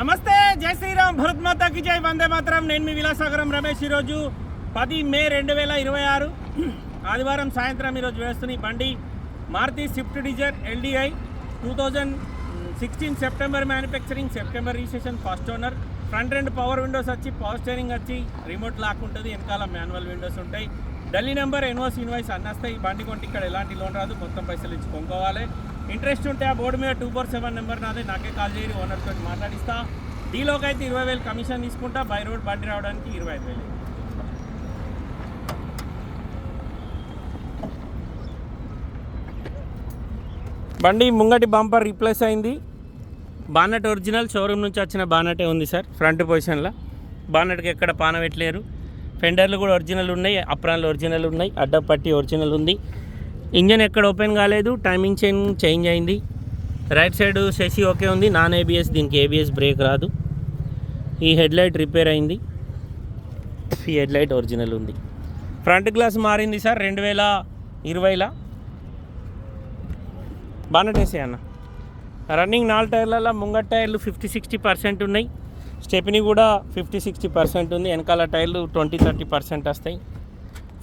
నమస్తే, జై శ్రీరామ్, భరత్ మాతా కి జై, వందే మాతరం. నేను మీ విలాసాగరం రమేష్. ఈరోజు 10 మే 2026 ఆదివారం సాయంత్రం ఈరోజు వేస్తున్న బండి Maruti Swift Dzire LDI 2016 September manufacturing, September registration, first owner. Front రెండు పవర్ విండోస్ వచ్చి, పవర్ స్టీరింగ్ వచ్చి, రిమోట్ లాక్ ఉంటుంది, వెనకాల మాన్యువల్ విండోస్ ఉంటాయి. ఢిల్లీ నెంబర్, ఎన్ఓసి ఇన్వాయిస్ అన్నస్తాయి. ఈ బండి కొంటే ఇక్కడ ఎలాంటి లోన్ రాదు, మొత్తం పైసలు ఇచ్చి కొనుక్కోవాలి. ఇంట్రెస్ట్ ఉంటే ఆ బోర్డు మీద 247 నెంబర్ నాదే, నాకే కాల్ చేయరు, ఓనర్తో మాట్లాడిస్తా. డీలోకి అయితే 20,000 కమిషన్ తీసుకుంటా, బై రోడ్ బండి రావడానికి 25,000. బండి ముంగటి బంపర్ రీప్లేస్ అయింది. బానెట్ ఒరిజినల్, షోరూమ్ నుంచి వచ్చిన బానెటే ఉంది సార్. ఫ్రంట్ పొజిషన్లో బానెట్కి ఎక్కడ పాన పెట్టలేరు. ఫెండర్లు కూడా ఒరిజినల్ ఉన్నాయి, అప్రాన్లు ఒరిజినల్ ఉన్నాయి, అడ్డపట్టి ఒరిజినల్ ఉంది. ఇంజన్ ఎక్కడ ఓపెన్ కాలేదు, టైమింగ్ చైన్ చేంజ్ అయింది. రైట్ సైడ్ సెసి ఓకే ఉంది, నాన్ ఏబిఎస్, దీనికి ఏబిఎస్ బ్రేక్ రాదు. ఈ హెడ్లైట్ రిపేర్ అయింది, ఈ హెడ్లైట్ ఒరిజినల్ ఉంది. ఫ్రంట్ గ్లాస్ మారింది సార్ 2020లో. బానెట్ వేసే అన్న. రన్నింగ్ 4 టైర్లలో ముంగట్ టైర్లు 50-60% ఉన్నాయి. స్టెప్ని కూడా 50-60% ఉంది. వెనకాల టైర్లు 20-30% వస్తాయి.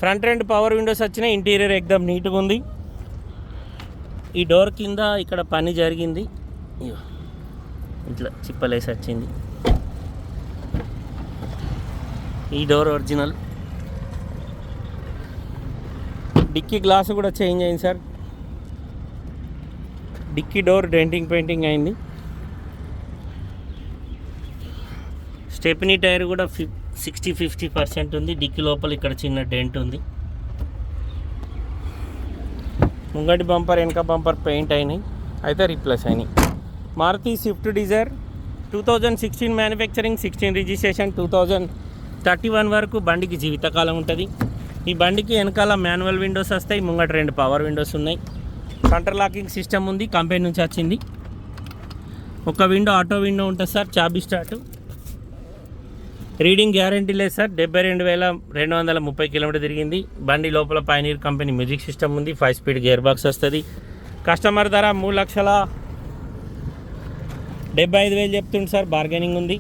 ఫ్రంట్ రెండు పవర్ విండోస్ వచ్చినాయి. ఇంటీరియర్ ఎక్దమ్ నీట్గా ఉంది. ఈ డోర్ కింద ఇక్కడ పని జరిగింది, ఇట్లా చిప్పలేసి వచ్చింది. ఈ డోర్ ఒరిజినల్. డిక్కీ గ్లాస్ కూడా చేంజ్ అయింది sir. Dickey door denting painting అయింది. స్టెప్నీ టైర్ కూడా 60-50% ఉంది. డిక్కీ లోపల ఇక్కడ చిన్న డెంట్ ఉంది. ముంగటి బంపర్, వెనక బంపర్ పెయింట్ అయినాయి, అయితే రీప్లేస్ అయినాయి. Maruti Swift Dzire 2016 manufacturing, 16 registration, 2031 వరకు బండికి జీవితకాలం ఉంటుంది. ఈ బండికి వెనకాల మాన్యువల్ విండోస్ వస్తాయి, ముంగట 2 పవర్ విండోస్ ఉన్నాయి. సెంటర్ లాకింగ్ సిస్టమ్ ఉంది, కంపెనీ నుంచి వచ్చింది. ఒక విండో ఆటో విండో ఉంటుంది సార్, చాబీ స్టార్ట్. రీడింగ్ గ్యారంటీ లేదు సార్. 72,230 కిలోమీటర్ తిరిగింది. బండి లోపల పైనీర్ కంపెనీ మ్యూజిక్ సిస్టమ్ ఉంది, 5 స్పీడ్ గేర్ బాక్స్ వస్తుంది. కస్టమర్ ధర 3,75,000 చెప్తుంది సార్, బార్గెనింగ్ ఉంది.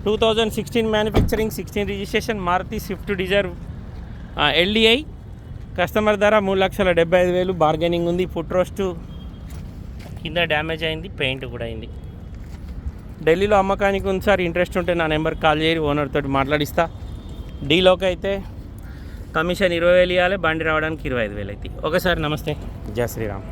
2016 manufacturing, 16 registration, Maruti Swift Dzire LDI. Customer ధర 3,75,000, బార్గెనింగ్ ఉంది. ఫుట్ రోస్ట్ కింద డ్యామేజ్ అయింది, పెయింట్ కూడా అయింది. ఢిల్లీలో అమ్మకానికి ఉంది సార్. ఇంట్రెస్ట్ ఉంటే నా నెంబర్కి కాల్ చేసి ఓనర్ తోటి మాట్లాడిస్తా. డీలోకి అయితే కమిషన్ 20,000 ఇవ్వాలి, బండి రావడానికి 25,000 అవుతాయి. ఒకసారి నమస్తే, జై శ్రీరామ్.